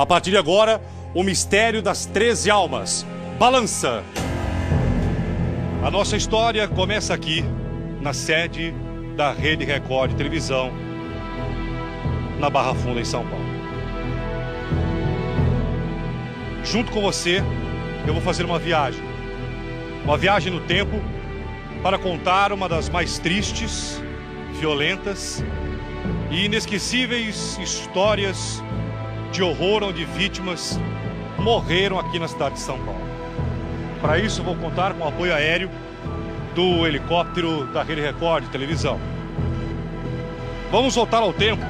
A partir de agora, o mistério das 13 almas. Balança! A nossa história começa aqui, na sede da Rede Record de televisão, na Barra Funda, em São Paulo. Junto com você, eu vou fazer uma viagem no tempo para contar uma das mais tristes, violentas e inesquecíveis histórias de horror onde vítimas morreram aqui na cidade de São Paulo. Para isso, vou contar com o apoio aéreo do helicóptero da Rede Record de televisão. Vamos voltar ao tempo,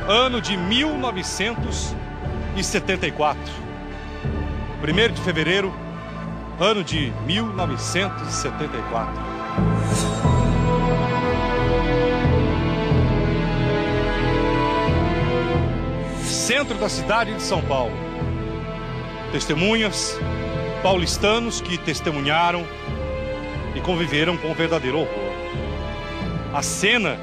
ano de 1974. 1º de fevereiro, ano de 1974. Centro da cidade de São Paulo. Testemunhas, paulistanos que testemunharam e conviveram com o verdadeiro horror. A cena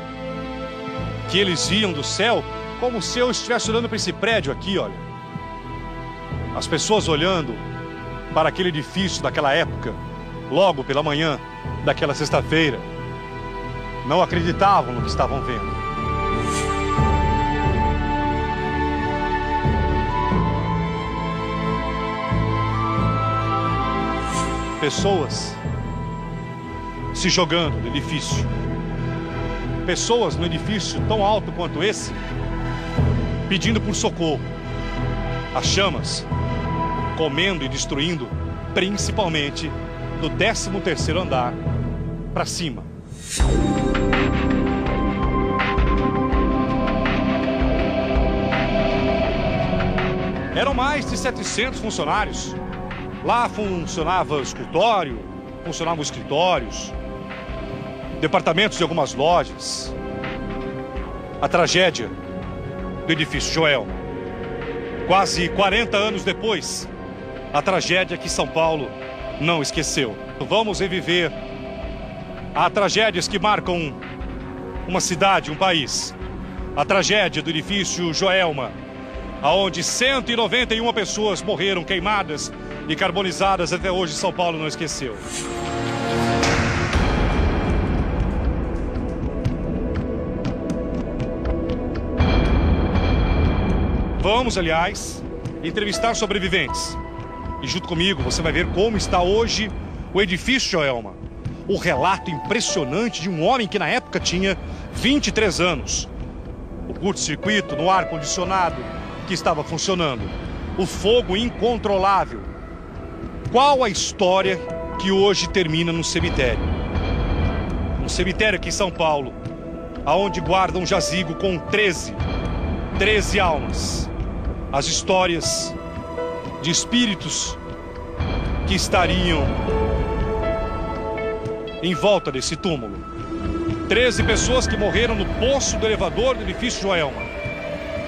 que eles viam do céu, como se eu estivesse olhando para esse prédio aqui, olha. As pessoas olhando para aquele edifício daquela época, logo pela manhã daquela sexta-feira, não acreditavam no que estavam vendo. Pessoas se jogando no edifício. Pessoas no edifício tão alto quanto esse, pedindo por socorro. As chamas comendo e destruindo, principalmente do 13º andar para cima. Eram mais de 700 funcionários. Lá funcionava escritório, funcionavam escritórios, departamentos de algumas lojas. A tragédia do edifício Joelma. Quase 40 anos depois, a tragédia que São Paulo não esqueceu. Vamos reviver as tragédias que marcam uma cidade, um país. A tragédia do edifício Joelma, onde 191 pessoas morreram queimadas e carbonizadas. Até hoje São Paulo não esqueceu. Vamos, aliás, entrevistar sobreviventes. E junto comigo você vai ver como está hoje o edifício Joelma. O relato impressionante de um homem que na época tinha 23 anos. O curto-circuito no ar-condicionado que estava funcionando. O fogo incontrolável. Qual a história que hoje termina no cemitério? Um cemitério aqui em São Paulo, aonde guarda um jazigo com 13 almas. As histórias de espíritos que estariam em volta desse túmulo. 13 pessoas que morreram no poço do elevador do edifício Joelma.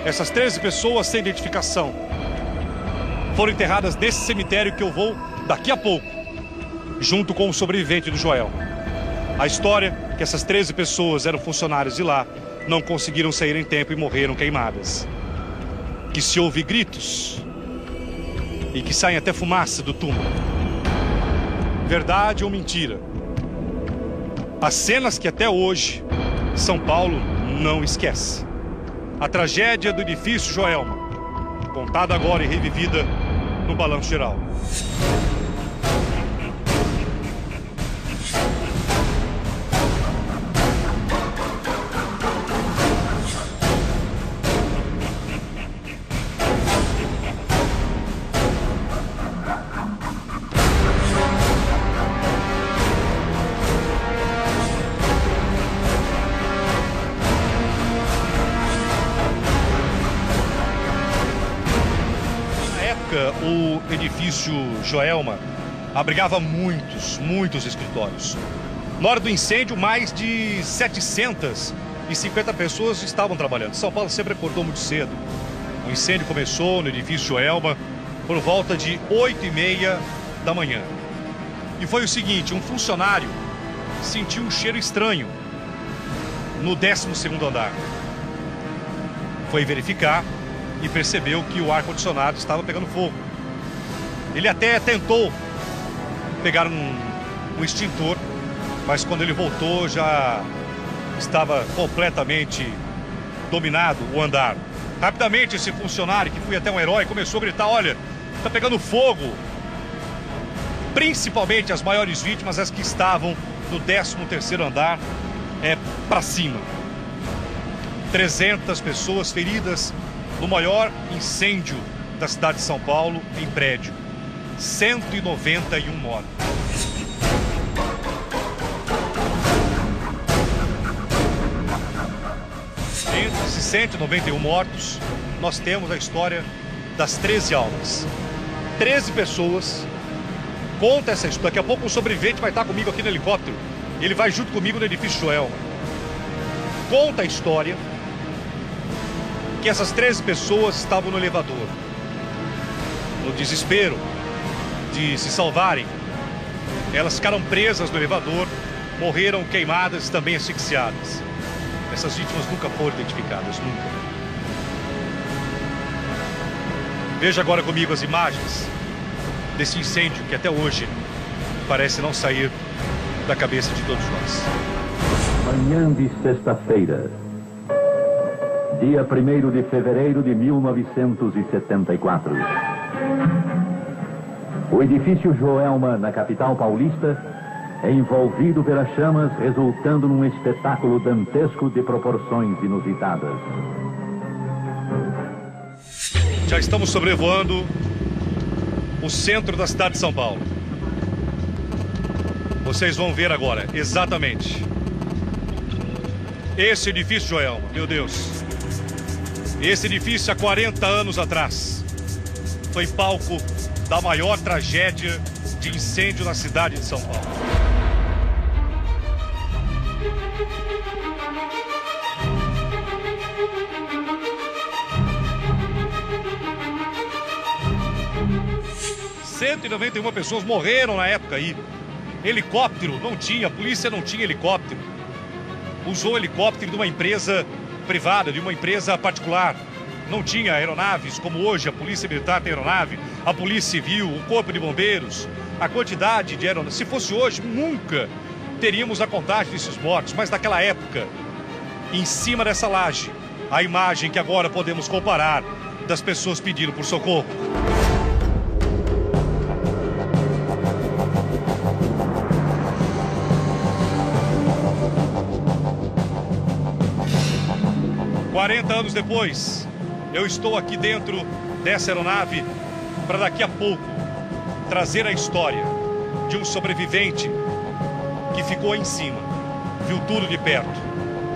Essas 13 pessoas sem identificação foram enterradas nesse cemitério que eu vou daqui a pouco, junto com o sobrevivente do Joelma. A história é que essas 13 pessoas eram funcionários de lá, não conseguiram sair em tempo e morreram queimadas. Que se ouve gritos e que saem até fumaça do túmulo. Verdade ou mentira? As cenas que até hoje São Paulo não esquece. A tragédia do edifício Joelma, contada agora e revivida no Balanço Geral. O edifício Joelma abrigava muitos escritórios. Na hora do incêndio, mais de 750 pessoas estavam trabalhando. São Paulo sempre acordou muito cedo. O incêndio começou no edifício Joelma por volta de 8h30 da manhã. E foi o seguinte, um funcionário sentiu um cheiro estranho no 12º andar. Foi verificar e percebeu que o ar-condicionado estava pegando fogo. Ele até tentou pegar um extintor, mas quando ele voltou já estava completamente dominado o andar. Rapidamente esse funcionário, que foi até um herói, começou a gritar: olha, está pegando fogo. Principalmente as maiores vítimas, as que estavam no 13º andar, para cima. 300 pessoas feridas no maior incêndio da cidade de São Paulo em prédio. 191 mortos. Entre esses 191 mortos, nós temos a história das 13 almas. 13 pessoas. Conta essa história. Daqui a pouco um sobrevivente vai estar comigo aqui no helicóptero. Ele vai junto comigo no edifício Joelma. Conta a história que essas 13 pessoas estavam no elevador. No desespero de se salvarem, elas ficaram presas no elevador, morreram queimadas e também asfixiadas. Essas vítimas nunca foram identificadas, nunca. Veja agora comigo as imagens desse incêndio que até hoje parece não sair da cabeça de todos nós. Manhã de sexta-feira, dia 1º de fevereiro de 1974. O edifício Joelma, na capital paulista, é envolvido pelas chamas, resultando num espetáculo dantesco de proporções inusitadas. Já estamos sobrevoando o centro da cidade de São Paulo. Vocês vão ver agora, exatamente. Esse edifício Joelma, meu Deus. Esse edifício há 40 anos atrás foi palco da maior tragédia de incêndio na cidade de São Paulo. E 191 pessoas morreram na época aí. Helicóptero não tinha, a polícia não tinha helicóptero. Usou helicóptero de uma empresa privada, de uma empresa particular. Não tinha aeronaves como hoje, a Polícia Militar tem aeronave, a Polícia Civil, o Corpo de Bombeiros, a quantidade de aeronaves. Se fosse hoje, nunca teríamos a contagem desses mortos, mas naquela época, em cima dessa laje, a imagem que agora podemos comparar das pessoas pedindo por socorro. Quarenta anos depois, eu estou aqui dentro dessa aeronave para daqui a pouco trazer a história de um sobrevivente que ficou em cima, viu tudo de perto,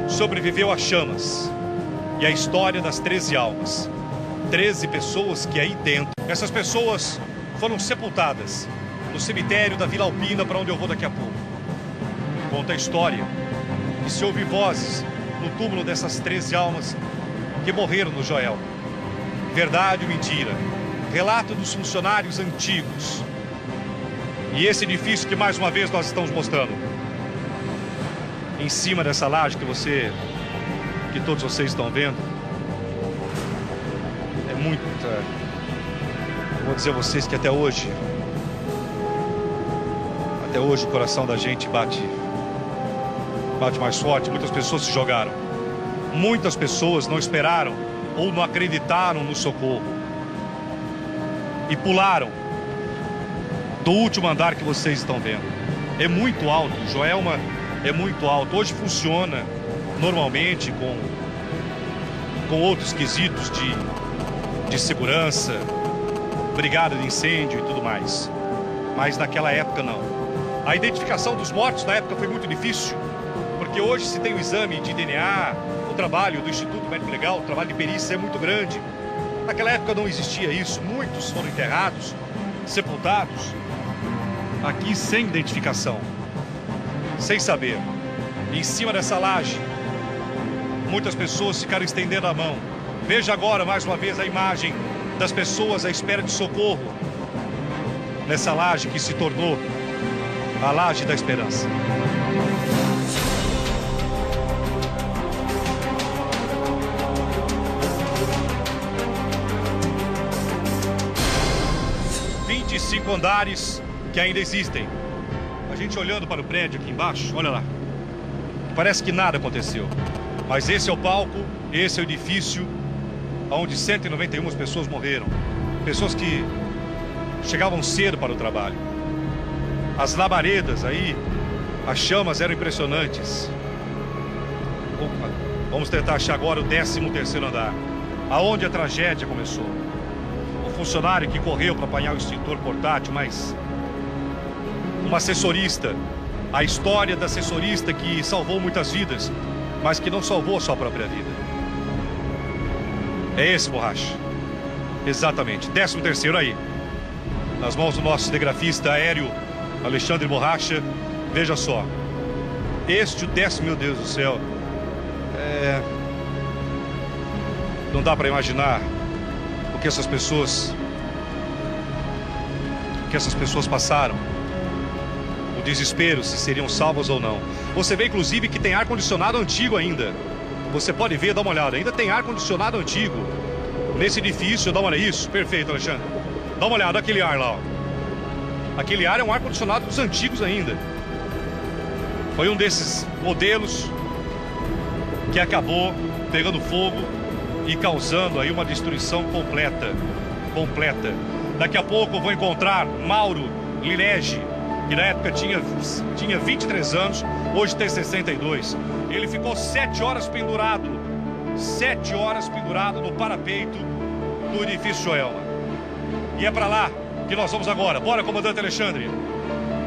sobreviveu às chamas. E a história das 13 almas, 13 pessoas que aí dentro, essas pessoas foram sepultadas no cemitério da Vila Alpina, para onde eu vou daqui a pouco. Conta a história que se ouve vozes no túmulo dessas 13 almas que morreram no Joelma. Verdade ou mentira? Relato dos funcionários antigos. E esse edifício que mais uma vez nós estamos mostrando. Em cima dessa laje que todos vocês estão vendo. É muito... vou dizer a vocês que até hoje o coração da gente bate mais forte. Muitas pessoas se jogaram. Muitas pessoas não esperaram ou não acreditaram no socorro e pularam do último andar que vocês estão vendo. É muito alto, o Joelma é muito alto. Hoje funciona normalmente com outros quesitos de segurança, brigada de incêndio e tudo mais. Mas naquela época não. A identificação dos mortos na época foi muito difícil, porque hoje se tem o exame de DNA, o trabalho do Instituto Médico Legal, o trabalho de perícia é muito grande. Naquela época não existia isso, muitos foram enterrados, sepultados, aqui sem identificação, sem saber. Em cima dessa laje, muitas pessoas ficaram estendendo a mão. Veja agora mais uma vez a imagem das pessoas à espera de socorro nessa laje que se tornou a laje da esperança. 25 andares que ainda existem. A gente olhando para o prédio aqui embaixo, olha lá. Parece que nada aconteceu. Mas esse é o palco, esse é o edifício onde 191 pessoas morreram. Pessoas que chegavam cedo para o trabalho. As labaredas aí, as chamas eram impressionantes. Vamos tentar achar agora o 13º andar, aonde a tragédia começou. O funcionário que correu para apanhar o extintor portátil, mas uma assessorista, a história da assessorista que salvou muitas vidas, mas que não salvou a sua própria vida. É esse, Borracha. Exatamente, 13º aí. Nas mãos do nosso cinegrafista aéreo, Alexandre Borracha. Veja só. Este, o 10º, meu Deus do céu. Não dá para imaginar o que essas pessoas passaram. O desespero, se seriam salvas ou não. Você vê, inclusive, que tem ar-condicionado antigo ainda. Você pode ver, dá uma olhada. Ainda tem ar-condicionado antigo nesse edifício. Dá uma olhada. Isso, perfeito, Alexandre. Dá uma olhada, aquele ar lá, ó. Aquele ar é um ar-condicionado dos antigos ainda. Foi um desses modelos que acabou pegando fogo e causando aí uma destruição completa. Daqui a pouco eu vou encontrar Mauro Lilege, que na época tinha 23 anos, hoje tem 62. Ele ficou 7 horas pendurado no parapeito do edifício Joelma. E é para lá que nós vamos agora. Bora, comandante Alexandre.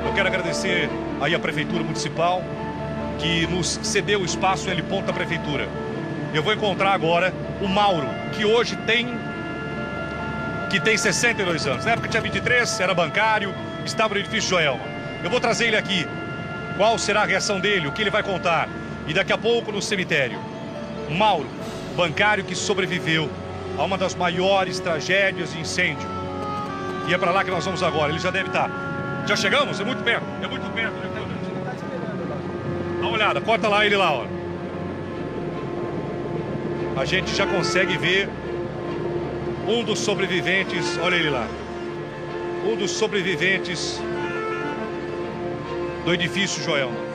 Eu quero agradecer aí a Prefeitura Municipal, que nos cedeu o espaço L ponto da Prefeitura. Eu vou encontrar agora o Mauro, que hoje tem 62 anos. Na época tinha 23, era bancário, estava no edifício Joelma. Eu vou trazer ele aqui. Qual será a reação dele, o que ele vai contar. E daqui a pouco no cemitério. Mauro, bancário que sobreviveu a uma das maiores tragédias de incêndio. E é para lá que nós vamos agora, ele já deve estar. Já chegamos? É muito perto, Dá uma olhada, corta lá ele lá, ó. A gente já consegue ver um dos sobreviventes, olha ele lá. Um dos sobreviventes do edifício Joelma.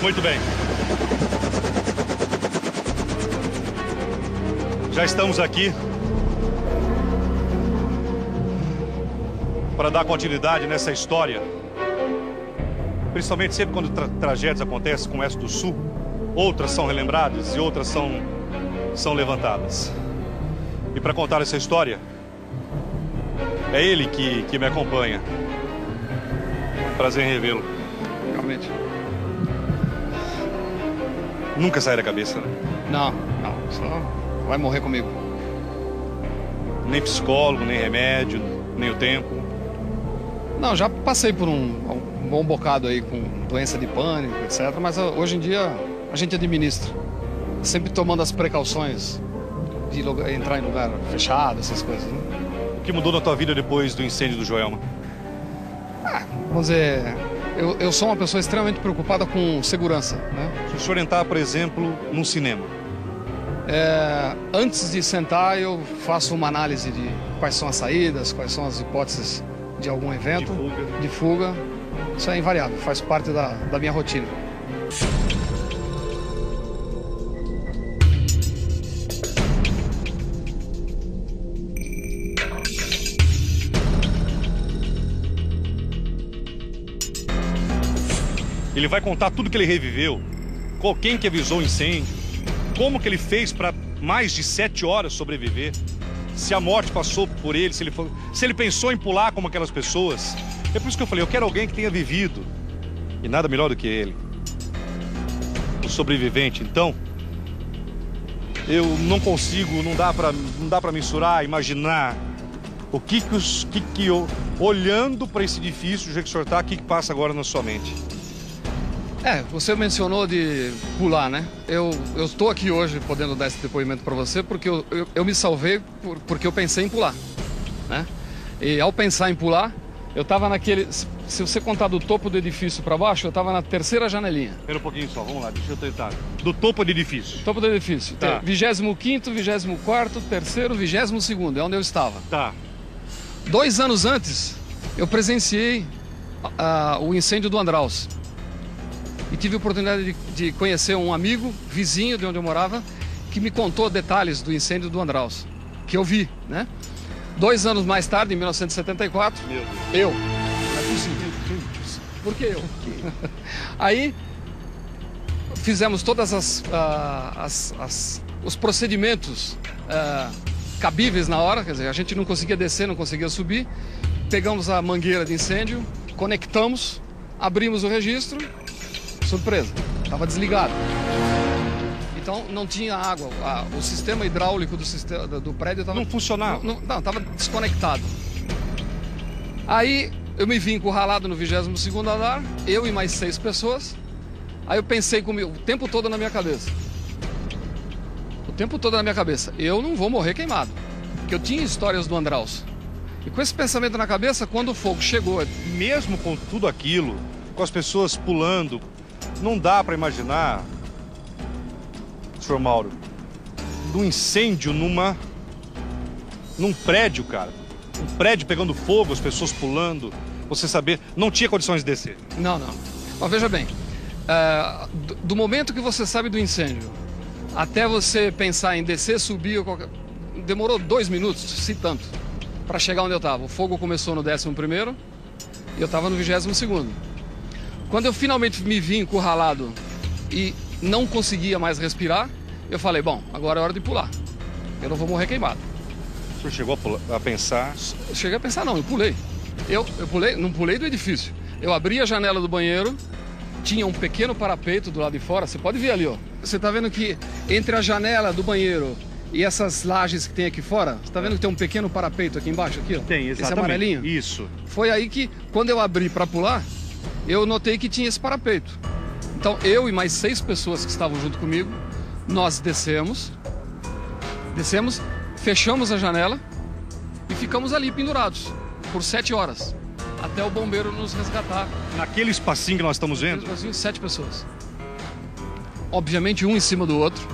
Muito bem. Já estamos aqui para dar continuidade nessa história. Principalmente sempre quando tragédias acontecem como essa do Sul, outras são relembradas e outras são levantadas. E para contar essa história, é ele que me acompanha. Prazer em revê-lo. Realmente. Nunca sai da cabeça, né? Não, só vai morrer comigo. Nem psicólogo, nem remédio, nem o tempo. Não, já passei por um bom bocado aí com doença de pânico, etc. Mas hoje em dia a gente administra. Sempre tomando as precauções de entrar em lugar fechado, essas coisas, né? O que mudou na tua vida depois do incêndio do Joelma? Vamos dizer, eu sou uma pessoa extremamente preocupada com segurança, né? Se o senhor entrar, por exemplo, num cinema. Antes de sentar, eu faço uma análise de quais são as saídas, quais são as hipóteses de algum evento, de fuga. Isso é invariável, faz parte da minha rotina. Ele vai contar tudo que ele reviveu, quem que avisou o incêndio, como que ele fez para mais de 7 horas sobreviver, se a morte passou por ele, se ele pensou em pular como aquelas pessoas. É por isso que eu falei, eu quero alguém que tenha vivido, e nada melhor do que ele. O sobrevivente, então, eu não consigo, não dá para mensurar, imaginar o que eu, olhando para esse edifício, já que o senhor está, o que passa agora na sua mente? Você mencionou de pular, né? Eu estou aqui hoje podendo dar esse depoimento para você porque eu me salvei porque eu pensei em pular, né? E ao pensar em pular, Eu tava naquele... Se você contar do topo do edifício para baixo, eu tava na terceira janelinha. Espera um pouquinho só, vamos lá, deixa eu tentar. Do topo do edifício. Topo do edifício. Tá. 25º, 24º, terceiro, 22º, é onde eu estava. Tá. 2 anos antes, eu presenciei o incêndio do Andraus. E tive a oportunidade de conhecer um amigo, vizinho de onde eu morava, que me contou detalhes do incêndio do Andraus, que eu vi, né? 2 anos mais tarde, em 1974, Meu Deus. eu. Não é possível. Por que eu? Aí fizemos todas os procedimentos cabíveis na hora, quer dizer, a gente não conseguia descer, não conseguia subir. Pegamos a mangueira de incêndio, conectamos, abrimos o registro, surpresa, estava desligado. Então não tinha água, o sistema hidráulico do prédio estava... Não funcionava? Não, estava desconectado. Aí eu me vi encurralado no 22º andar, eu e mais 6 pessoas. Aí eu pensei comigo, o tempo todo na minha cabeça. O tempo todo na minha cabeça, eu não vou morrer queimado. Porque eu tinha histórias do Andraus. E com esse pensamento na cabeça, quando o fogo chegou... Mesmo com tudo aquilo, com as pessoas pulando, não dá para imaginar... Senhor Mauro, do incêndio num prédio, cara. Um prédio pegando fogo, as pessoas pulando. Você saber, não tinha condições de descer. Não. Mas veja bem, do momento que você sabe do incêndio, até você pensar em descer, subir, demorou 2 minutos, se tanto, para chegar onde eu estava. O fogo começou no 11º e eu estava no 22º. Quando eu finalmente me vi encurralado e não conseguia mais respirar, eu falei, bom, agora é hora de pular. Eu não vou morrer queimado. O senhor chegou a pensar? Eu cheguei a pensar, não, eu pulei. Eu pulei, não pulei do edifício. Eu abri a janela do banheiro, tinha um pequeno parapeito do lado de fora, você pode ver ali, ó. Você tá vendo que entre a janela do banheiro e essas lajes que tem aqui fora, você tá vendo que tem um pequeno parapeito aqui embaixo, aqui, ó? Tem, exatamente. Esse amarelinho? Isso. Foi aí que, quando eu abri para pular, eu notei que tinha esse parapeito. Então, eu e mais 6 pessoas que estavam junto comigo, nós descemos, fechamos a janela e ficamos ali pendurados por 7 horas, até o bombeiro nos resgatar. Naquele espacinho que nós estamos vendo? 7 pessoas. Obviamente, um em cima do outro.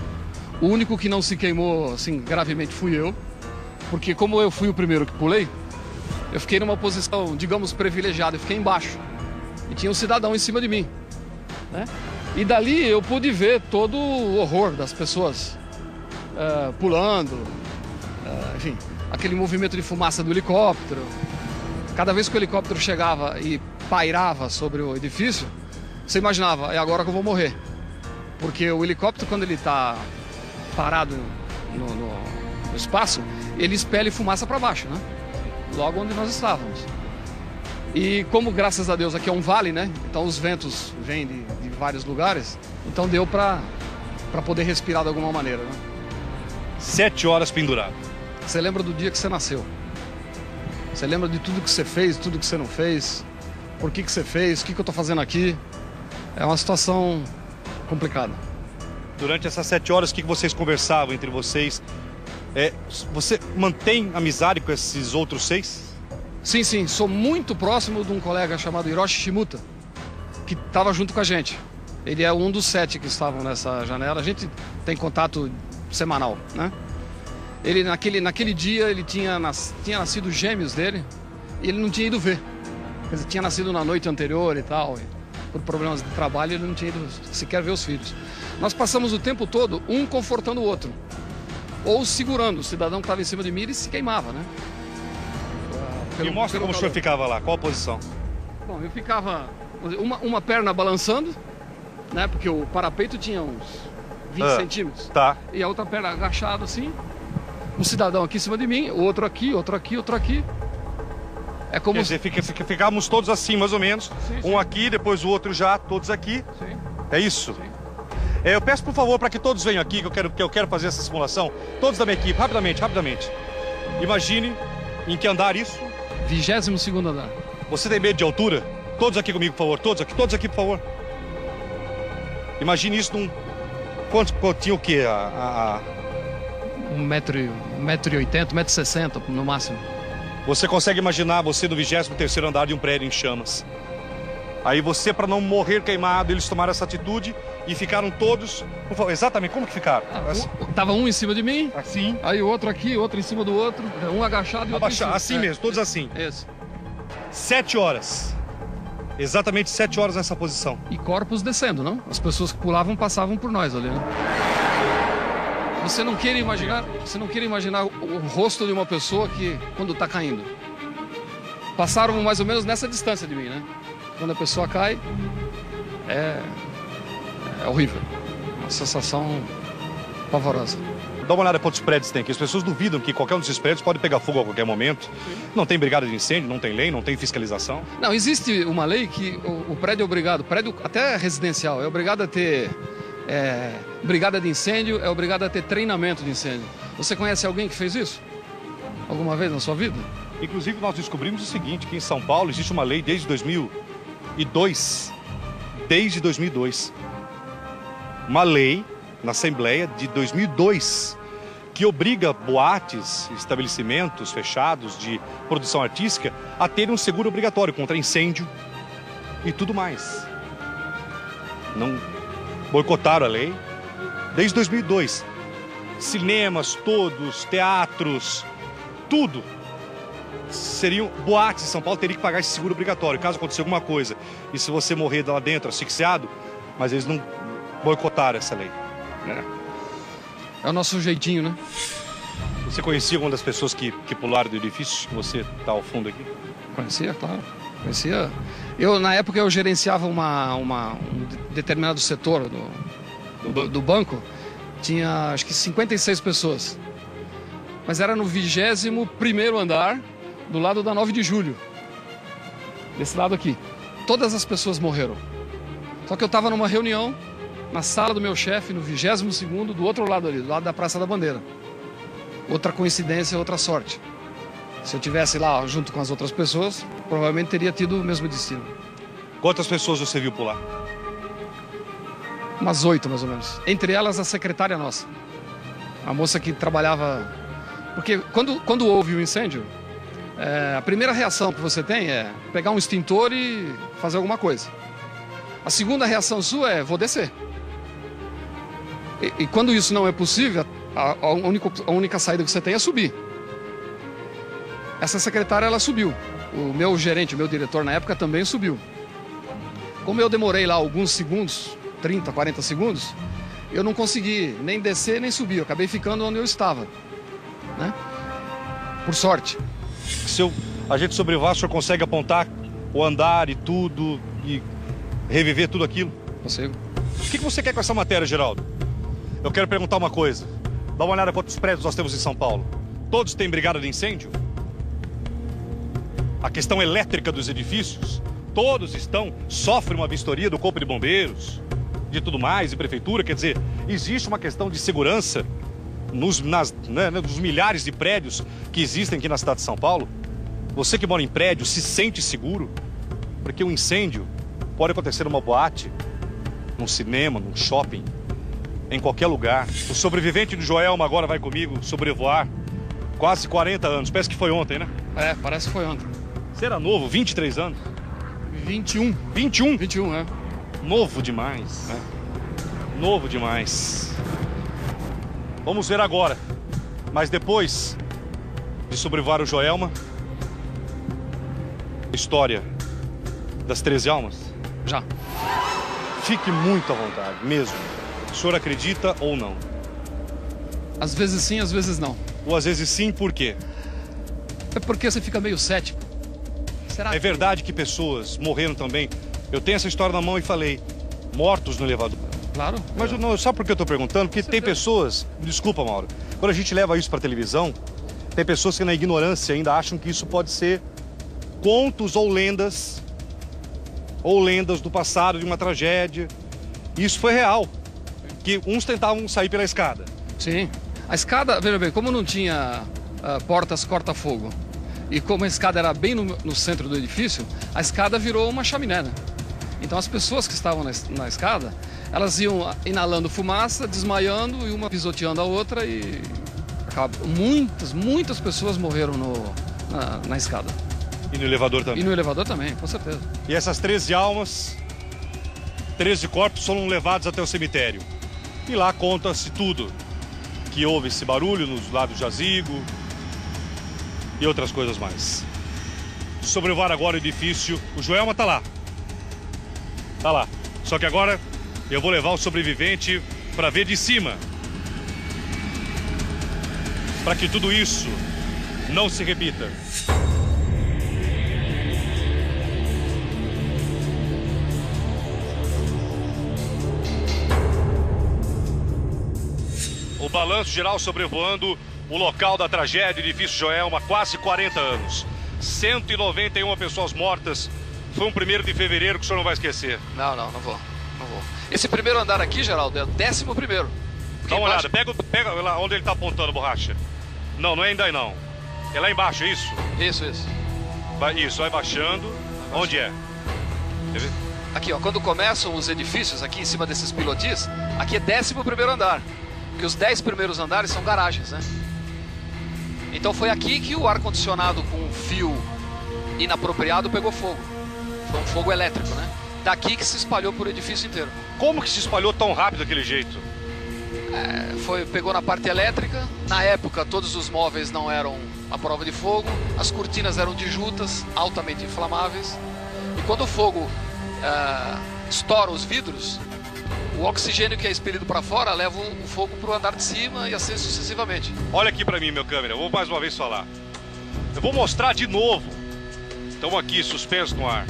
O único que não se queimou assim gravemente fui eu, porque como eu fui o primeiro que pulei, eu fiquei numa posição, digamos, privilegiada, eu fiquei embaixo. E tinha um cidadão em cima de mim, né? E dali eu pude ver todo o horror das pessoas pulando, enfim, aquele movimento de fumaça do helicóptero. Cada vez que o helicóptero chegava e pairava sobre o edifício, você imaginava, é agora que eu vou morrer. Porque o helicóptero, quando ele está parado no espaço, ele expele fumaça para baixo, né? Logo onde nós estávamos. E como, graças a Deus, aqui é um vale, né? Então os ventos vêm de vários lugares. Então deu para poder respirar de alguma maneira, né? 7 horas pendurado. Você lembra do dia que você nasceu. Você lembra de tudo que você fez, tudo que você não fez. Por que você fez, o que eu tô fazendo aqui. É uma situação complicada. Durante essas 7 horas, o que vocês conversavam entre vocês? Você mantém amizade com esses outros 6? Sim, sou muito próximo de um colega chamado Hiroshi Shimuta, que estava junto com a gente. Ele é um dos 7 que estavam nessa janela. A gente tem contato semanal, né? Ele naquele dia ele tinha nascido os gêmeos dele e ele não tinha ido ver. Quer dizer, tinha nascido na noite anterior e tal. E por problemas de trabalho ele não tinha ido sequer ver os filhos. Nós passamos o tempo todo um confortando o outro, ou segurando o cidadão que estava em cima de mim e se queimava, né? Me mostra como o senhor ficava lá, qual a posição? Bom, eu ficava uma perna balançando, né? Porque o parapeito tinha uns 20 centímetros. Tá. E a outra perna agachada assim. Um cidadão aqui em cima de mim, outro aqui, outro aqui, outro aqui. É como... Quer dizer, ficávamos todos assim, mais ou menos. Sim. Um aqui, depois o outro já, todos aqui. Sim. É isso? Sim. Eu peço, por favor, para que todos venham aqui, que eu quero fazer essa simulação. Todos da minha equipe, rapidamente. Imagine em que andar isso. 22º andar. Você tem medo de altura? Todos aqui comigo, por favor. Todos aqui, por favor. Imagine isso num... Quanto tinha o quê? 1,80 m, 1,60 m no máximo. Você consegue imaginar você no 23º andar de um prédio em chamas. Aí você, para não morrer queimado, eles tomaram essa atitude e ficaram todos... Exatamente, como que ficaram? Tava um em cima de mim, Assim. aí o outro aqui, outro em cima do outro, um agachado e outro em cima. Assim mesmo, todos assim. Isso. 7 horas. Exatamente 7 horas nessa posição. E corpos descendo, não? As pessoas que pulavam passavam por nós ali, né? Você não queira imaginar o rosto de uma pessoa que, quando está caindo. Passaram mais ou menos nessa distância de mim, né? Quando a pessoa cai, é horrível. Uma sensação pavorosa. Dá uma olhada quantos prédios tem aqui. As pessoas duvidam que qualquer um desses prédios pode pegar fogo a qualquer momento. Não tem brigada de incêndio, não tem lei, não tem fiscalização. Não, existe uma lei que o prédio é obrigado, prédio até residencial, é obrigado a ter brigada de incêndio, é obrigado a ter treinamento de incêndio. Você conhece alguém que fez isso? Alguma vez na sua vida? Inclusive, nós descobrimos o seguinte, que em São Paulo existe uma lei desde 2002. Desde 2002. Uma lei na Assembleia de 2002 que obriga boates, estabelecimentos fechados de produção artística a terem um seguro obrigatório contra incêndio e tudo mais. Não boicotaram a lei desde 2002. Cinemas todos, teatros, tudo seriam boates em São Paulo, teria que pagar esse seguro obrigatório caso aconteça alguma coisa. E se você morrer lá dentro asfixiado, mas eles não boicotaram essa lei. É o nosso jeitinho, né? Você conhecia uma das pessoas que pularam do edifício, que você está ao fundo aqui? Conhecia, claro. Conhecia. Na época, eu gerenciava um determinado setor do banco. Tinha, acho que 56 pessoas. Mas era no 21º andar, do lado da 9 de julho. Desse lado aqui. Todas as pessoas morreram. Só que eu estava numa reunião na sala do meu chefe, no 22º, do outro lado ali, do lado da Praça da Bandeira. Outra coincidência, outra sorte. Se eu tivesse lá junto com as outras pessoas, provavelmente teria tido o mesmo destino. Quantas pessoas você viu pular? Umas 8, mais ou menos. Entre elas, a secretária nossa. A moça que trabalhava... Porque quando houve o incêndio, a primeira reação que você tem é pegar um extintor e fazer alguma coisa. A segunda reação sua é, vou descer. E quando isso não é possível, a única saída que você tem é subir. Essa secretária, ela subiu. O meu gerente, o meu diretor na época também subiu. Como eu demorei lá alguns segundos, 30, 40 segundos, eu não consegui nem descer nem subir. Eu acabei ficando onde eu estava, né? Por sorte. Se a gente sobrevoar, o senhor consegue apontar o andar e tudo e reviver tudo aquilo? Consigo. O que você quer com essa matéria, Geraldo? Eu quero perguntar uma coisa. Dá uma olhada quantos prédios nós temos em São Paulo. Todos têm brigada de incêndio? A questão elétrica dos edifícios, todos sofrem uma vistoria do Corpo de Bombeiros, de tudo mais, e prefeitura. Quer dizer, existe uma questão de segurança nos milhares de prédios que existem aqui na cidade de São Paulo. Você que mora em prédio se sente seguro? Porque um incêndio pode acontecer numa boate, num cinema, num shopping, em qualquer lugar. O sobrevivente do Joelma agora vai comigo sobrevoar quase 40 anos. Parece que foi ontem, né? Parece que foi ontem. Você era novo, 23 anos? 21. 21? 21, é. Novo demais. Novo demais. Vamos ver agora. Mas depois de sobrevoar o Joelma, história das 13 almas? Já. Fique muito à vontade, mesmo. O senhor acredita ou não? Às vezes sim, às vezes não. Ou às vezes sim, por quê? É porque você fica meio cético. Será É verdade que pessoas morreram também? Eu tenho essa história na mão e falei, mortos no elevador. Claro. Mas sabe por que eu estou perguntando? Porque tem pessoas... Desculpa, Mauro. Quando a gente leva isso para televisão, tem pessoas que na ignorância ainda acham que isso pode ser contos ou lendas do passado, de uma tragédia. E isso foi real. Que uns tentavam sair pela escada. Sim. A escada, veja bem, como não tinha portas corta-fogo e como a escada era bem no centro do edifício, a escada virou uma chaminé, né? Então as pessoas que estavam na escada, elas iam inalando fumaça, desmaiando e uma pisoteando a outra e muitas pessoas morreram no na escada. E no elevador também? E no elevador também, com certeza. E essas 13 almas, 13 corpos foram levados até o cemitério. E lá conta-se tudo. Que houve esse barulho nos lados do jazigo e outras coisas mais. Sobrevoar agora o edifício. O Joelma tá lá. Tá lá. Só que agora eu vou levar o sobrevivente para ver de cima. Para que tudo isso não se repita. O balanço geral sobrevoando o local da tragédia, edifício Joelma, quase 40 anos. 191 pessoas mortas. Foi um 1º de fevereiro que o senhor não vai esquecer. Não vou. Esse primeiro andar aqui, Geraldo, é o 11º. Dá uma olhada, pega lá onde ele tá apontando, Borracha. Não é ainda aí não. É lá embaixo, é isso? Isso. Isso, vai baixando. Onde é? Quer ver? Aqui, ó, quando começam os edifícios, aqui em cima desses pilotis, aqui é 11º andar. Porque os 10 primeiros andares são garagens, né? Então foi aqui que o ar-condicionado com fio inapropriado pegou fogo. Foi um fogo elétrico, né? Daqui que se espalhou por edifício inteiro. Como que se espalhou tão rápido daquele jeito? Pegou na parte elétrica. Na época, todos os móveis não eram à prova de fogo. As cortinas eram de jutas, altamente inflamáveis. E quando o fogo estoura os vidros, o oxigênio que é expelido para fora leva o fogo para o andar de cima e assim sucessivamente. Olha aqui para mim, meu câmera. Eu vou mais uma vez falar. Eu vou mostrar de novo. Estamos aqui suspensos no ar.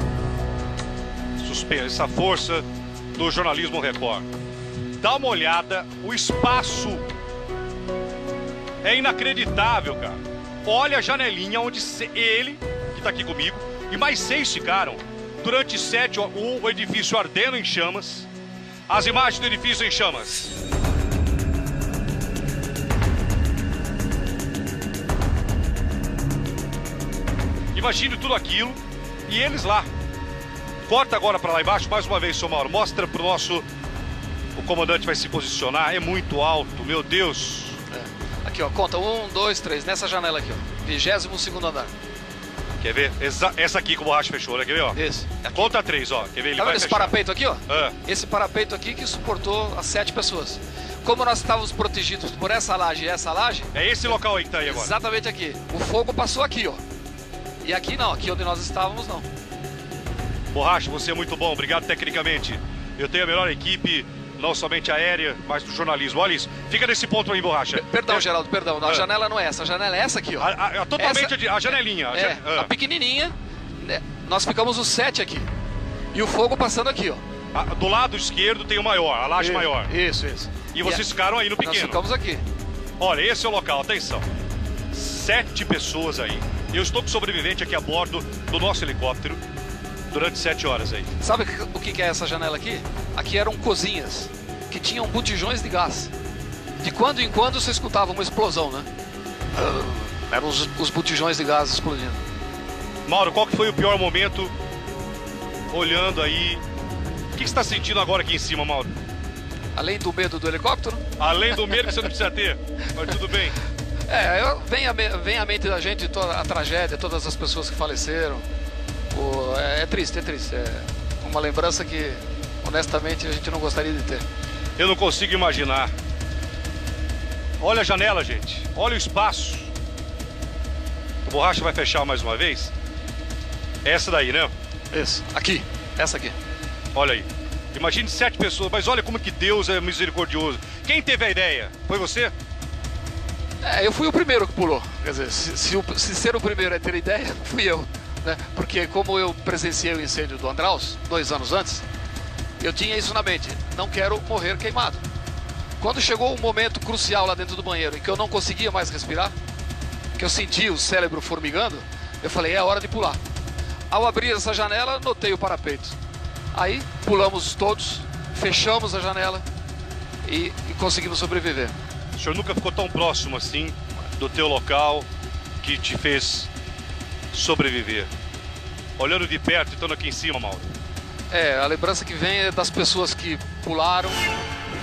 Suspenso, essa força do jornalismo Record. Dá uma olhada, o espaço é inacreditável, cara. Olha a janelinha onde ele, que está aqui comigo, e mais 6 ficaram. Durante 7, o edifício ardendo em chamas. As imagens do edifício em chamas. Imagine tudo aquilo e eles lá. Corta agora para lá embaixo, mais uma vez, seu Mauro. Mostra pro nosso... O comandante vai se posicionar, é muito alto, meu Deus. Aqui, ó, conta 1, 2, 3, nessa janela aqui, ó. 22º andar. Quer ver? Essa aqui que o Borracha fechou, né? Quer ver, ó? Isso. Conta 3, ó. Quer ver? Ele tá vai vendo esse fechar. parapeito aqui, ó? É. Esse parapeito aqui que suportou as 7 pessoas. Como nós estávamos protegidos por essa laje e essa laje... É esse local aí que tá aí agora. Exatamente aqui. O fogo passou aqui, ó. E aqui não, aqui onde nós estávamos não. Borracha, você é muito bom, obrigado tecnicamente. Eu tenho a melhor equipe, não somente aérea, mas do jornalismo. Olha isso, fica nesse ponto aí, Borracha. Perdão, Geraldo, perdão. A janela não é essa, a janela é essa aqui, ó. Totalmente a janelinha. A pequenininha, né? Nós ficamos os 7 aqui. E o fogo passando aqui, ó. Do lado esquerdo tem o maior, a laje maior. Isso. E vocês ficaram aí no pequeno. Nós ficamos aqui. Olha, esse é o local, atenção. 7 pessoas aí. Eu estou com sobrevivente aqui a bordo do nosso helicóptero durante 7 horas aí. Sabe o que é essa janela aqui? Aqui eram cozinhas que tinham botijões de gás. De quando em quando você escutava uma explosão, né? Eram os botijões de gás explodindo. Mauro, qual que foi o pior momento olhando aí? O que você está sentindo agora aqui em cima, Mauro? Além do medo do helicóptero? Além do medo que você não precisa ter, mas tudo bem. Vem à mente da gente toda a tragédia, todas as pessoas que faleceram. É triste. É uma lembrança que, honestamente, a gente não gostaria de ter. Eu não consigo imaginar. Olha a janela, gente. Olha o espaço. O Borracha vai fechar mais uma vez. Essa daí, né? Isso. Aqui. Essa aqui. Olha aí. Imagine 7 pessoas. Mas olha como que Deus é misericordioso. Quem teve a ideia? Foi você? Eu fui o primeiro que pulou. Quer dizer, se ser o primeiro é ter ideia, fui eu. Né? Porque como eu presenciei o incêndio do Andraus 2 anos antes, eu tinha isso na mente. Não quero morrer queimado. Quando chegou o momento crucial lá dentro do banheiro, em que eu não conseguia mais respirar, que eu sentia o cérebro formigando, eu falei, é hora de pular. Ao abrir essa janela, notei o parapeito. Aí pulamos todos, fechamos a janela e conseguimos sobreviver. O senhor nunca ficou tão próximo assim do teu local que te fez sobreviver. Olhando de perto e estando aqui em cima, Mauro. A lembrança que vem é das pessoas que pularam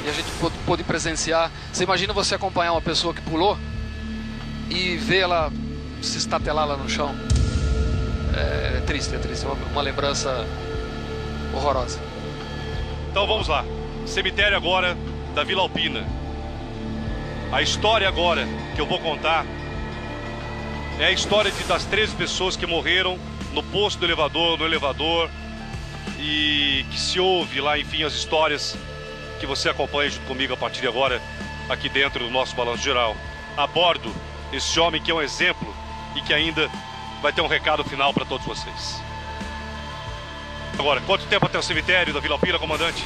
e a gente pôde presenciar. Você imagina você acompanhar uma pessoa que pulou e ver ela se estatelar lá no chão. É triste, uma lembrança horrorosa. Então vamos lá. Cemitério agora da Vila Alpina. A história agora que eu vou contar é a história das 13 pessoas que morreram no posto do elevador, no elevador, e que se ouve lá, enfim, as histórias que você acompanha junto comigo a partir de agora, aqui dentro do nosso Balanço Geral. A bordo, esse homem que é um exemplo e que ainda vai ter um recado final para todos vocês. Agora, quanto tempo até o cemitério da Vila Alpina, comandante?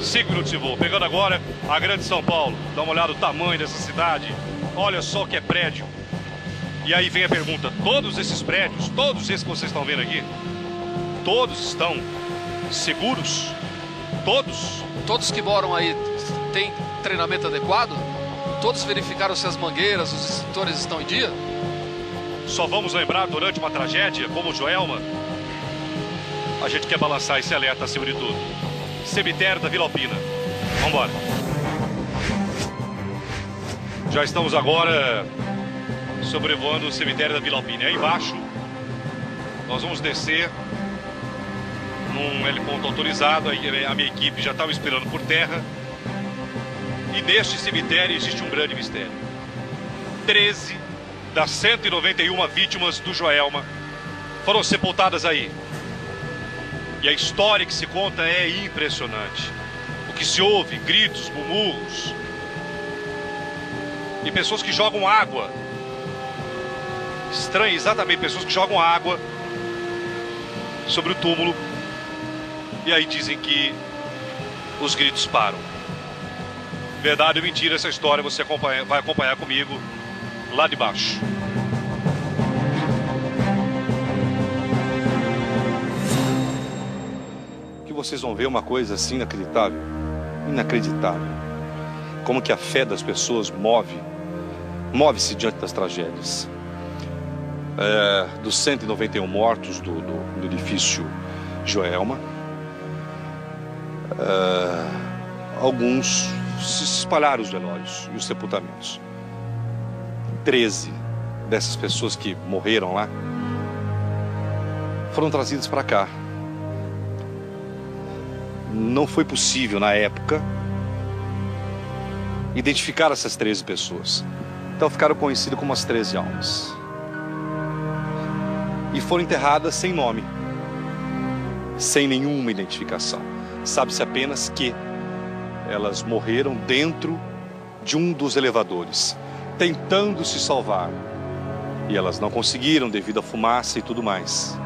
5 minutos de voo. Pegando agora a Grande São Paulo. Dá uma olhada no tamanho dessa cidade. Olha só que é prédio. E aí vem a pergunta, todos esses prédios, todos esses que vocês estão vendo aqui, todos estão seguros? Todos? Todos que moram aí têm treinamento adequado? Todos verificaram se as mangueiras, os extintores estão em dia? Só vamos lembrar durante uma tragédia, como Joelma, a gente quer balançar esse alerta acima de tudo. Cemitério da Vila Alpina. Vamos embora. Já estamos agora sobrevoando o cemitério da Vila Alpina. Aí embaixo, nós vamos descer num heliponto autorizado. A minha equipe já estava esperando por terra. E neste cemitério existe um grande mistério. 13 das 191 vítimas do Joelma foram sepultadas aí. E a história que se conta é impressionante. O que se ouve, gritos, murmúrios. E pessoas que jogam água. Estranho, exatamente, pessoas que jogam água sobre o túmulo. E aí dizem que os gritos param. Verdade ou mentira, essa história você vai acompanhar comigo lá de baixo. Que vocês vão ver uma coisa assim inacreditável. Inacreditável. Como que a fé das pessoas move-se diante das tragédias. Dos 191 mortos do edifício Joelma, alguns se espalharam os velórios e os sepultamentos. 13 dessas pessoas que morreram lá foram trazidas para cá. Não foi possível, na época, identificar essas 13 pessoas. Então ficaram conhecidas como as 13 almas. E foram enterradas sem nome, sem nenhuma identificação. Sabe-se apenas que elas morreram dentro de um dos elevadores, tentando se salvar. E elas não conseguiram devido à fumaça e tudo mais.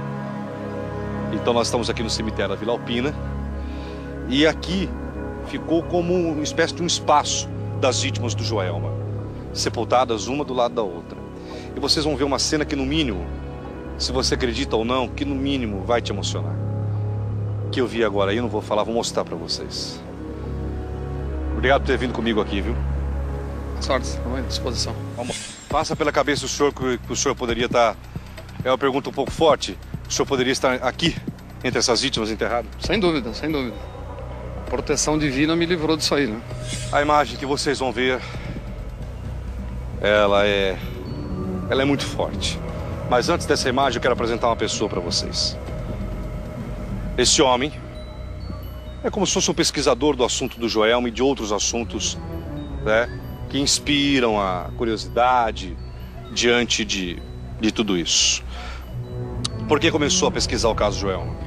Então nós estamos aqui no cemitério da Vila Alpina. E aqui ficou como uma espécie de um espaço das vítimas do Joelma, sepultadas uma do lado da outra. E vocês vão ver uma cena que, no mínimo, se você acredita ou não, que no mínimo vai te emocionar. Que eu vi agora aí, eu não vou falar, vou mostrar para vocês. Obrigado por ter vindo comigo aqui, viu? Sorte, estamos à disposição. Vamos. Passa pela cabeça do senhor que o senhor poderia estar... É uma pergunta um pouco forte. O senhor poderia estar aqui, entre essas vítimas enterradas? Sem dúvida, sem dúvida. A proteção divina me livrou disso aí, né? A imagem que vocês vão ver, ela é muito forte. Mas antes dessa imagem, eu quero apresentar uma pessoa para vocês. Esse homem é como se fosse um pesquisador do assunto do Joelma e de outros assuntos, né, que inspiram a curiosidade diante de tudo isso. Por que começou a pesquisar o caso Joelma?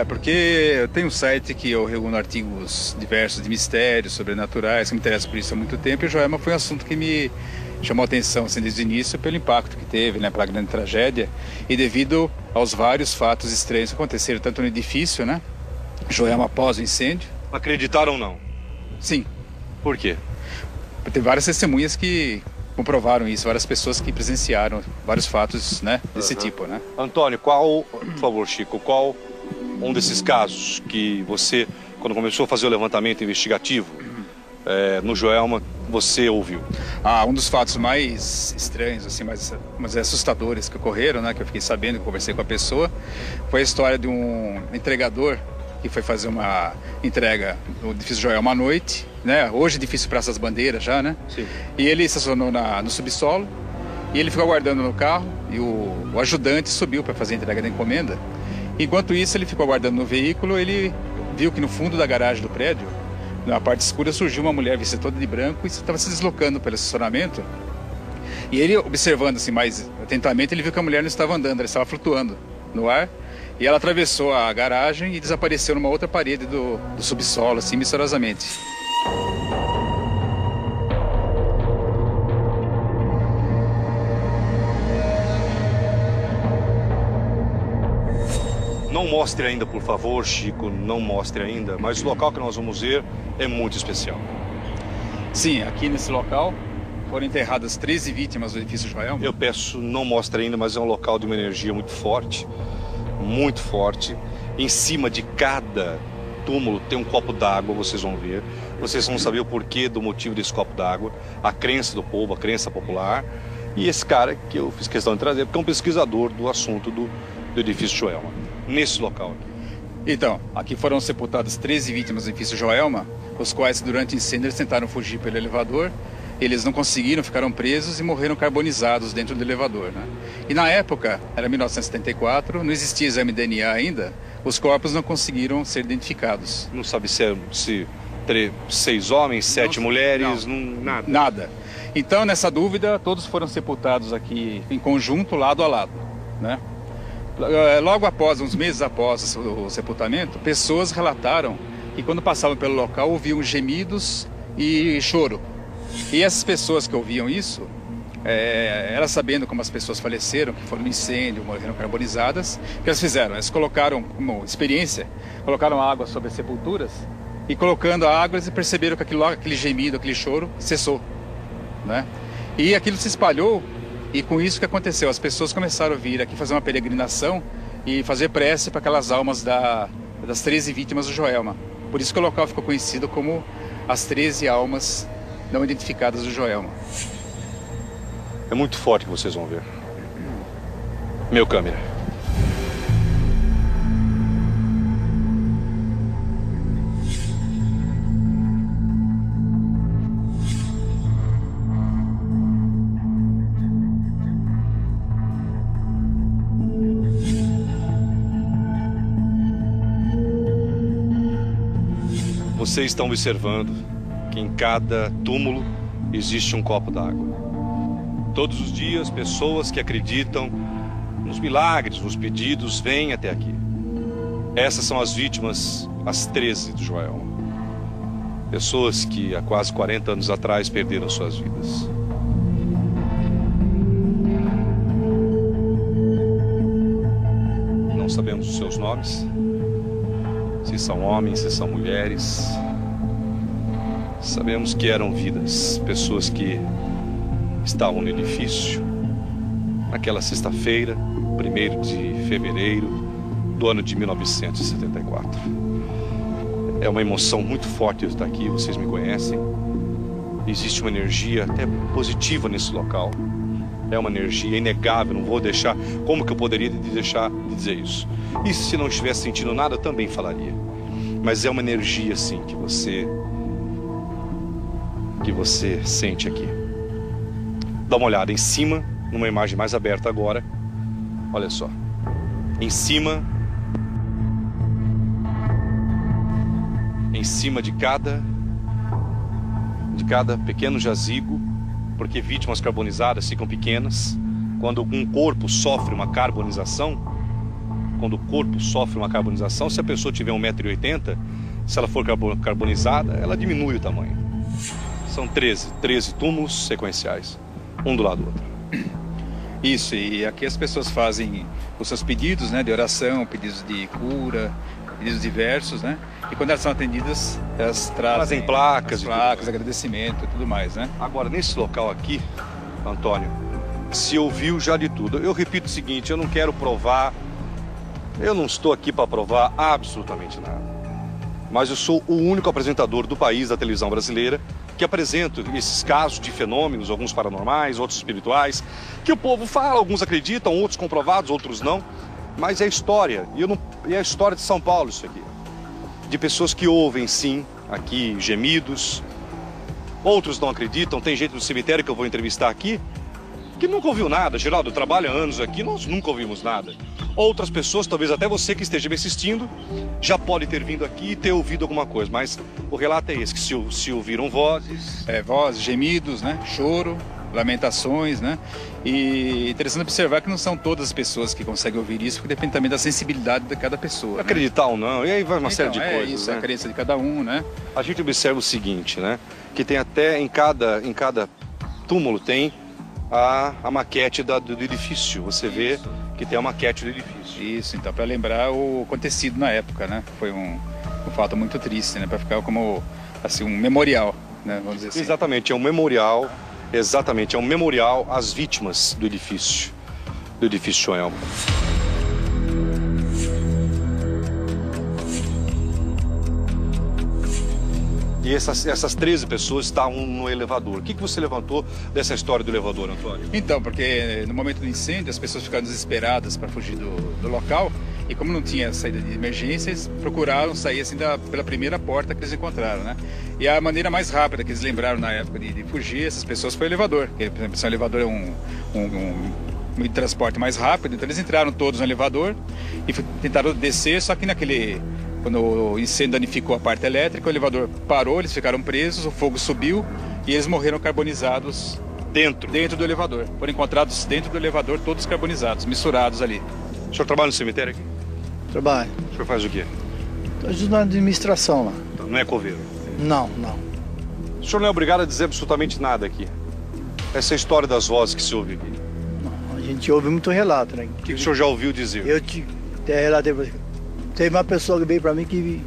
Porque eu tenho um site que eu reúno artigos diversos de mistérios sobrenaturais, que me interessa por isso há muito tempo, e o Joelma foi um assunto que me chamou a atenção assim, desde o início pelo impacto que teve, né, pela grande tragédia, e devido aos vários fatos estranhos que aconteceram tanto no edifício, né, Joelma após o incêndio. Acreditaram ou não? Sim. Por quê? Tem várias testemunhas que comprovaram isso, várias pessoas que presenciaram vários fatos, né, desse tipo, né. Antônio, por favor, Chico, qual um desses casos que você, quando começou a fazer o levantamento investigativo no Joelma, você ouviu? Um dos fatos mais estranhos, assim, mais assustadores que ocorreram, né, que eu fiquei sabendo, que conversei com a pessoa, foi a história de um entregador que foi fazer uma entrega no edifício Joelma à noite, né, hoje edifício Praça das Bandeiras já, né? Sim. E ele estacionou no subsolo E ele ficou aguardando no carro e o ajudante subiu para fazer a entrega da encomenda. Enquanto isso, ele ficou aguardando no veículo, ele viu que no fundo da garagem do prédio, na parte escura, surgiu uma mulher vestida toda de branco e estava se deslocando pelo estacionamento. E ele, observando assim mais atentamente, ele viu que a mulher não estava andando, ela estava flutuando no ar. E ela atravessou a garagem e desapareceu numa outra parede do subsolo, assim, misteriosamente. Não mostre ainda, por favor, Chico, não mostre ainda, mas o local que nós vamos ver é muito especial. Sim, aqui nesse local foram enterradas 13 vítimas do edifício Joelma. Eu peço, não mostre ainda, mas é um local de uma energia muito forte. Muito forte. Em cima de cada túmulo tem um copo d'água, vocês vão ver. Vocês vão saber o porquê do motivo desse copo d'água, a crença do povo, a crença popular. E esse cara que eu fiz questão de trazer, porque é um pesquisador do assunto do edifício Joelma, nesse local aqui. Então, aqui foram sepultadas 13 vítimas do edifício Joelma, os quais durante o incêndio eles tentaram fugir pelo elevador. Eles não conseguiram, ficaram presos e morreram carbonizados dentro do elevador, né? E na época, era 1974, não existia exame de DNA ainda, os corpos não conseguiram ser identificados. Não sabe se 6 homens, 7 mulheres, nada. Nada. Então, nessa dúvida, todos foram sepultados aqui em conjunto, lado a lado, né? Logo após, uns meses após o sepultamento, pessoas relataram que quando passavam pelo local ouviam gemidos e choro. E essas pessoas que ouviam isso, elas sabendo como as pessoas faleceram, que foram no incêndio, morreram carbonizadas, o que elas fizeram? Elas colocaram, como experiência, colocaram água sobre as sepulturas e colocando a água eles perceberam que aquele gemido, aquele choro cessou, né? E aquilo se espalhou e com isso que aconteceu? As pessoas começaram a vir aqui fazer uma peregrinação e fazer prece para aquelas almas das 13 vítimas do Joelma. Por isso que o local ficou conhecido como as 13 almas não identificadas do Joelma. É muito forte que vocês vão ver. Meu câmera. Vocês estão observando que em cada túmulo existe um copo d'água. Todos os dias, pessoas que acreditam nos milagres, nos pedidos, vêm até aqui. Essas são as vítimas, as 13 do Joelma. Pessoas que há quase 40 anos atrás perderam suas vidas. Não sabemos os seus nomes, se são homens, se são mulheres. Sabemos que eram vidas, pessoas que estavam no edifício naquela sexta-feira, 1º de fevereiro do ano de 1974. É uma emoção muito forte eu estar aqui, vocês me conhecem. Existe uma energia até positiva nesse local. É uma energia inegável, não vou deixar... Como que eu poderia deixar de dizer isso? E se não estivesse sentindo nada, eu também falaria. Mas é uma energia, assim, que você sente aqui. Dá uma olhada em cima, numa imagem mais aberta agora. Olha só. Em cima de cada pequeno jazigo, porque vítimas carbonizadas ficam pequenas. Quando um corpo sofre uma carbonização, se a pessoa tiver 1,80 m, se ela for carbonizada, ela diminui o tamanho. São 13 túmulos sequenciais, um do lado do outro. Isso, e aqui as pessoas fazem os seus pedidos, né, de oração, pedidos de cura, pedidos diversos, né? E quando elas são atendidas, elas trazem placas, agradecimento e tudo mais, né? Agora, nesse local aqui, Antônio, se ouviu já de tudo. Eu repito o seguinte, eu não quero provar, eu não estou aqui para provar absolutamente nada. Mas eu sou o único apresentador do país, da televisão brasileira, que apresento esses casos de fenômenos, alguns paranormais, outros espirituais, que o povo fala, alguns acreditam, outros comprovados, outros não. Mas é história, e é a história de São Paulo isso aqui. De pessoas que ouvem, sim, aqui gemidos, outros não acreditam. Tem gente do cemitério que eu vou entrevistar aqui, que nunca ouviu nada. Geraldo trabalha há anos aqui, nós nunca ouvimos nada. Outras pessoas, talvez até você que esteja me assistindo, já pode ter vindo aqui e ter ouvido alguma coisa. Mas o relato é esse, que se ouviram vozes... Vozes, gemidos, né? Choro, lamentações, né? E interessante observar que não são todas as pessoas que conseguem ouvir isso, porque depende também da sensibilidade de cada pessoa. Acreditar ou não, e aí vai uma série de é coisas. Isso, né? a crença de cada um, né? A gente observa o seguinte, né? Que tem até em cada túmulo tem a maquete do edifício. Você vê que tem a maquete do edifício. Isso, então, para lembrar o acontecido na época, né? Foi um fato muito triste, né? Para ficar como, assim, um memorial, né? Vamos dizer assim. Exatamente, é um memorial, às vítimas do edifício Joelma. E essas 13 pessoas estavam no elevador. O que você levantou dessa história do elevador, Antônio? Então, porque no momento do incêndio as pessoas ficaram desesperadas para fugir do local e como não tinha saída de emergência, eles procuraram sair assim pela primeira porta que eles encontraram, né? E a maneira mais rápida que eles lembraram na época de fugir, essas pessoas, foi o elevador. Porque, por exemplo, o elevador é um meio de transporte mais rápido, então eles entraram todos no elevador e tentaram descer, só que quando o incêndio danificou a parte elétrica, o elevador parou, eles ficaram presos, o fogo subiu e eles morreram carbonizados dentro do elevador. Foram encontrados dentro do elevador, todos carbonizados, misturados ali. O senhor trabalha no cemitério aqui? Trabalho. O senhor faz o quê? Estou ajudando na administração lá. Então, não é coveiro? Não. O senhor não é obrigado a dizer absolutamente nada aqui. Essa é a história das vozes que se ouve aqui. Não, a gente ouve muito relato, né? O que o senhor já ouviu dizer? Eu até relatei pra você. Teve uma pessoa que veio pra mim que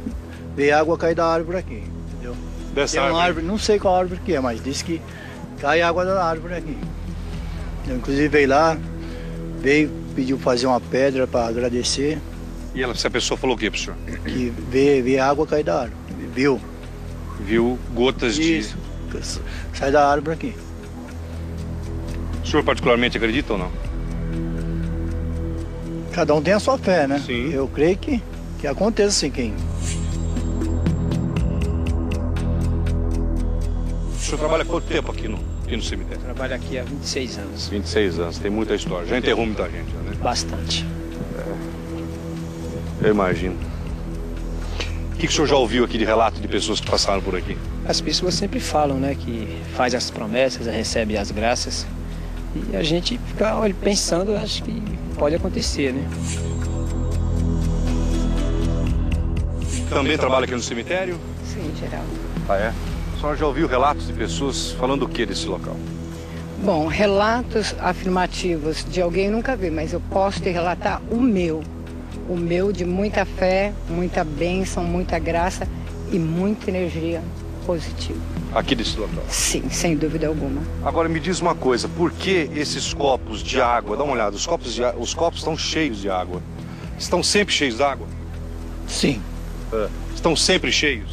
veio água cair da árvore aqui, entendeu? Dessa Tem uma árvore? árvore, não sei qual árvore que é, mas disse que cai água da árvore aqui. Eu, inclusive veio lá, pediu fazer uma pedra para agradecer. E essa pessoa falou o quê pro senhor? Que veio água cair da árvore. Viu gotas Isso, sai da árvore aqui. O senhor particularmente acredita ou não? Cada um tem a sua fé, né? Sim. Eu creio que aconteça assim, O senhor trabalha há quanto tempo aqui no cemitério? Trabalho aqui há 26 anos. 26 anos, tem muita história. Já enterrou muita gente, né? Bastante. Eu imagino. O que o senhor já ouviu aqui de relato de pessoas que passaram por aqui? As pessoas sempre falam, né, que faz as promessas, recebe as graças. E a gente fica pensando, acho que pode acontecer, né? Também trabalha aqui no cemitério? Sim, Geraldo. Ah, é? A senhora já ouviu relatos de pessoas falando o que desse local? Bom, relatos afirmativos de alguém eu nunca vi, mas eu posso te relatar o meu. O meu de muita fé, muita bênção, muita graça e muita energia positiva. Aqui desse local? Sim, sem dúvida alguma. Agora me diz uma coisa, por que esses copos de água? Dá uma olhada, os copos estão cheios de água. Estão sempre cheios de água? Sim. Estão sempre cheios?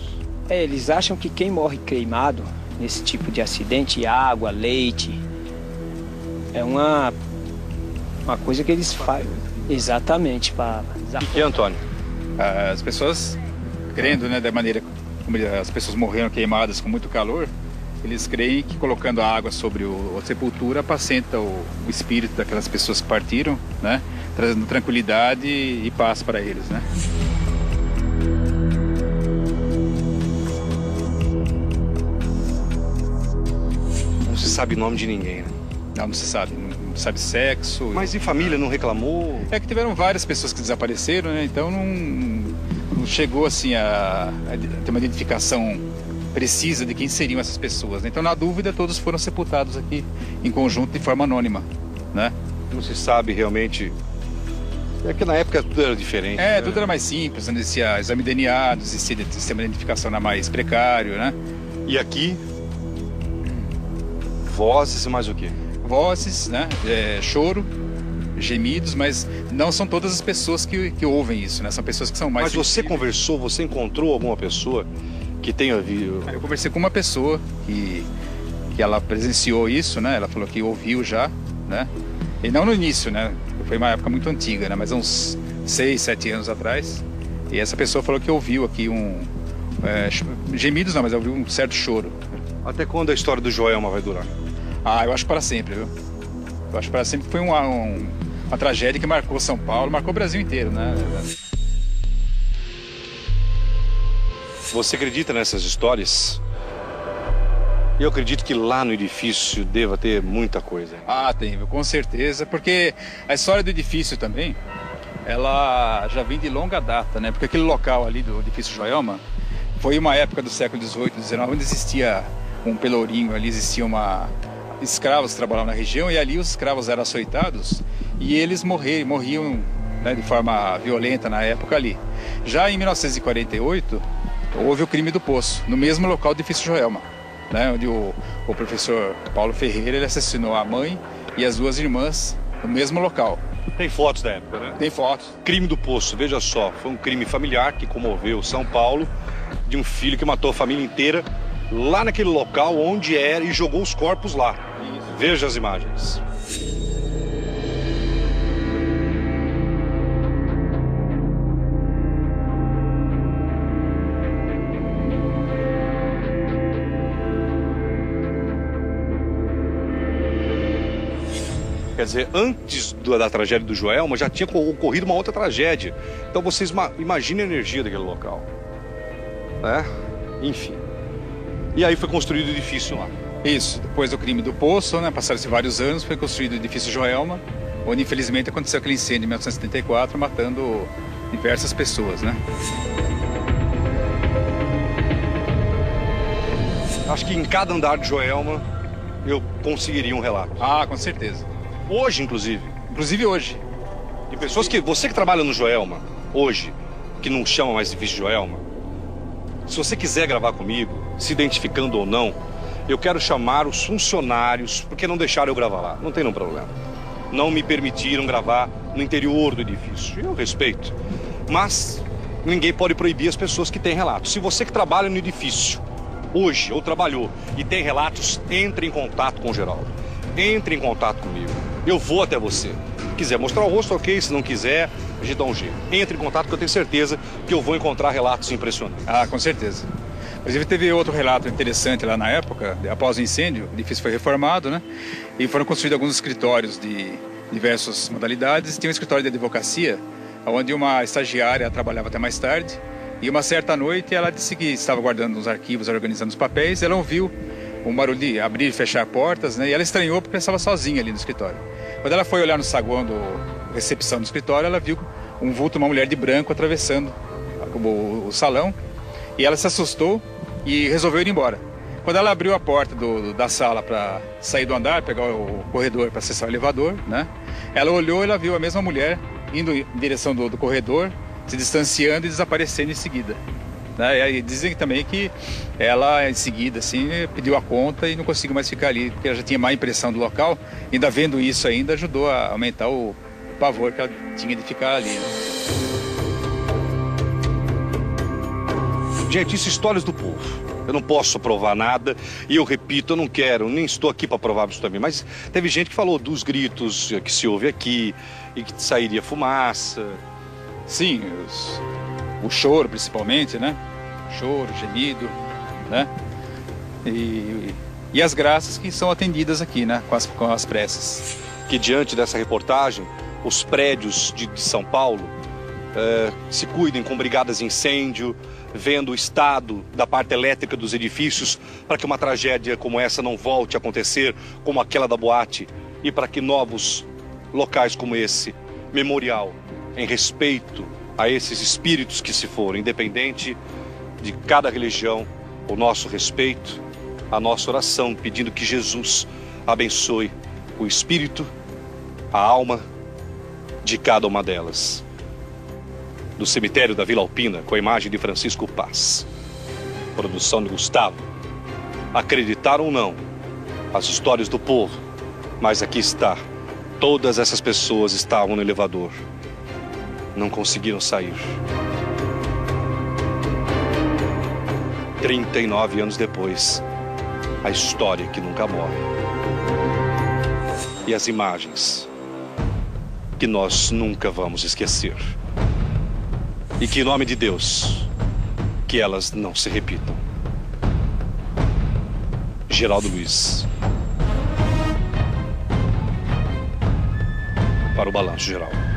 Eles acham que quem morre queimado nesse tipo de acidente, água, leite, é uma coisa que eles fazem exatamente para... E Antônio? As pessoas, crendo, né, da maneira como as pessoas morreram queimadas com muito calor, eles creem que colocando a água sobre a sepultura apacenta o espírito daquelas pessoas que partiram, né, trazendo tranquilidade e paz para eles, né? Não se sabe o nome de ninguém, né? Não se sabe, não sabe sexo. Mas e família não reclamou? É que tiveram várias pessoas que desapareceram, né? Então não chegou assim a ter uma identificação precisa de quem seriam essas pessoas, né? Então, na dúvida, todos foram sepultados aqui em conjunto de forma anônima, né? Não se sabe realmente. É que na época tudo era diferente. né? Tudo era mais simples, não existia exame de DNA, não existia sistema de identificação era mais precário, né? E aqui, vozes e mais o quê? Vozes, né? Choro, gemidos, mas não são todas as pessoas que ouvem isso, né? São pessoas que são mais... Mas você conversou, você encontrou alguma pessoa que tenha ouvido? Eu conversei com uma pessoa que ela presenciou isso, né? Ela falou que ouviu já, né? E não no início, né? Foi uma época muito antiga, né? Mas uns 6, 7 anos atrás. E essa pessoa falou que ouviu aqui gemidos não, mas ouviu um certo choro. Até quando a história do Joelma vai durar? Eu acho para sempre, viu? Eu acho que sempre foi uma tragédia que marcou São Paulo, marcou o Brasil inteiro, né? Você acredita nessas histórias? Eu acredito que lá no edifício deva ter muita coisa. Ah, tem, com certeza, porque a história do edifício também, ela já vem de longa data, né? Porque aquele local ali do edifício Joelma foi uma época do século XVIII, XIX, onde existia um pelourinho, ali existia escravos que trabalhavam na região, e ali os escravos eram açoitados e eles morriam, né, de forma violenta na época ali. Já em 1948, houve o crime do Poço, no mesmo local do edifício Joelma, né, onde o professor Paulo Ferreira ele assassinou a mãe e as duas irmãs no mesmo local. Tem fotos da época, né? Tem fotos. Crime do Poço, veja só, foi um crime familiar que comoveu São Paulo, de um filho que matou a família inteira lá naquele local onde era e jogou os corpos lá. Isso. Veja as imagens. Quer dizer, antes da tragédia do Joelma já tinha ocorrido uma outra tragédia. Então vocês imaginem a energia daquele local, né? Enfim. E aí foi construído o edifício lá. Isso, depois do crime do Poço, né, passaram-se vários anos, foi construído o edifício Joelma, onde infelizmente aconteceu aquele incêndio em 1974, matando diversas pessoas, né? Acho que em cada andar de Joelma eu conseguiria um relato. Ah, com certeza. Hoje, inclusive. Inclusive hoje. De pessoas que... Você que trabalha no Joelma, hoje, que não chama mais edifício Joelma, se você quiser gravar comigo, se identificando ou não, eu quero chamar os funcionários, porque não deixaram eu gravar lá. Não tem nenhum problema. Não me permitiram gravar no interior do edifício. Eu respeito. Mas ninguém pode proibir as pessoas que têm relatos. Se você que trabalha no edifício, hoje, ou trabalhou, e tem relatos, entre em contato com o Geraldo. Entre em contato comigo. Eu vou até você. Se quiser mostrar o rosto, ok. Se não quiser, a gente dá um jeito. Entre em contato que eu tenho certeza que eu vou encontrar relatos impressionantes. Ah, com certeza. Inclusive teve outro relato interessante lá na época, após o incêndio, o edifício foi reformado, né? E foram construídos alguns escritórios de diversas modalidades. Tinha um escritório de advocacia, onde uma estagiária trabalhava até mais tarde. E uma certa noite ela disse que estava guardando os arquivos, organizando os papéis, e ela ouviu um barulho de abrir e fechar portas, né? E ela estranhou porque estava sozinha ali no escritório. Quando ela foi olhar no saguão da recepção do escritório, ela viu um vulto, uma mulher de branco atravessando o salão, e ela se assustou e resolveu ir embora. Quando ela abriu a porta da sala para sair do andar, pegar o corredor para acessar o elevador, né? Ela olhou e ela viu a mesma mulher indo em direção do corredor, se distanciando e desaparecendo em seguida. Né? E dizem também que ela, em seguida, assim, pediu a conta e não conseguiu mais ficar ali, porque ela já tinha má impressão do local. Ainda vendo isso ainda, ajudou a aumentar o pavor que ela tinha de ficar ali. Né? Gente, isso é histórias do povo. Eu não posso provar nada e eu repito, eu não quero, nem estou aqui para provar isso também. Mas teve gente que falou dos gritos que se ouve aqui e que sairia fumaça. Sim, o choro principalmente, né? Choro, gemido, né? E as graças que são atendidas aqui, né? Com as preces. Que diante dessa reportagem, os prédios de São Paulo se cuidem com brigadas de incêndio, vendo o estado da parte elétrica dos edifícios, para que uma tragédia como essa não volte a acontecer, como aquela da boate, e para que novos locais como esse, memorial, em respeito a esses espíritos que se foram, independente de cada religião, o nosso respeito, a nossa oração, pedindo que Jesus abençoe o espírito, a alma de cada uma delas. Do cemitério da Vila Alpina, com a imagem de Francisco Paz. Produção de Gustavo. Acreditar ou não, as histórias do povo, mas aqui está. Todas essas pessoas estavam no elevador. Não conseguiram sair. 39 anos depois, a história que nunca morre. E as imagens que nós nunca vamos esquecer. E que, em nome de Deus, que elas não se repitam. Geraldo Luiz. para o Balanço Geral.